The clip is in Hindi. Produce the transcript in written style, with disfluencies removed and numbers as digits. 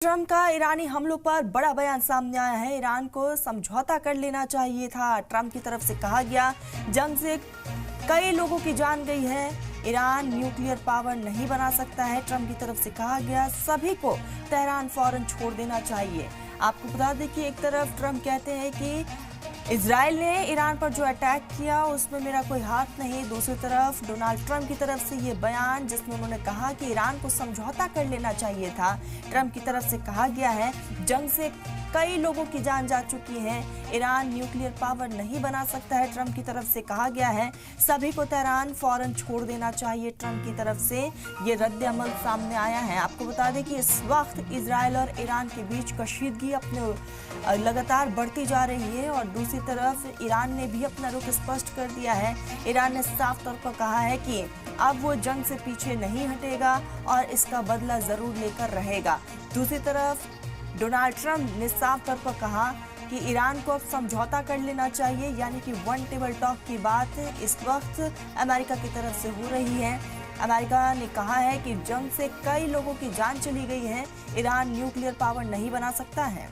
ट्रंप का ईरानी हमलों पर बड़ा बयान सामने आया है। ईरान को समझौता कर लेना चाहिए था। ट्रंप की तरफ से कहा गया, जंग से कई लोगों की जान गई है, ईरान न्यूक्लियर पावर नहीं बना सकता है। ट्रंप की तरफ से कहा गया, सभी को तेहरान फौरन छोड़ देना चाहिए। आपको बता दें कि एक तरफ ट्रंप कहते हैं कि इजराइल ने ईरान पर जो अटैक किया उसमें मेरा कोई हाथ नहीं। दूसरी तरफ डोनाल्ड ट्रंप की तरफ से ये बयान, जिसमें उन्होंने कहा कि ईरान को समझौता कर लेना चाहिए था। ट्रंप की तरफ से कहा गया है, जंग से कई लोगों की जान जा चुकी है, ईरान न्यूक्लियर पावर नहीं बना सकता है। ट्रंप की तरफ से कहा गया है, सभी को तेहरान फौरन छोड़ देना चाहिए। ट्रंप की तरफ से ये रद्द-ए-अमल सामने आया है। आपको बता दें कि इस वक्त इजराइल और ईरान के बीच कशीदगी अपने लगातार बढ़ती जा रही है और दूसरी तरफ ईरान ने भी अपना रुख स्पष्ट कर दिया है। ईरान ने साफ तौर पर कहा है कि अब वो जंग से पीछे नहीं हटेगा और इसका बदला जरूर लेकर रहेगा। दूसरी तरफ डोनाल्ड ट्रंप ने साफ तौर पर कहा कि ईरान को अब समझौता कर लेना चाहिए, यानी कि वन टेबल टॉक की बात इस वक्त अमेरिका की तरफ से हो रही है। अमेरिका ने कहा है कि जंग से कई लोगों की जान चली गई है, ईरान न्यूक्लियर पावर नहीं बना सकता है।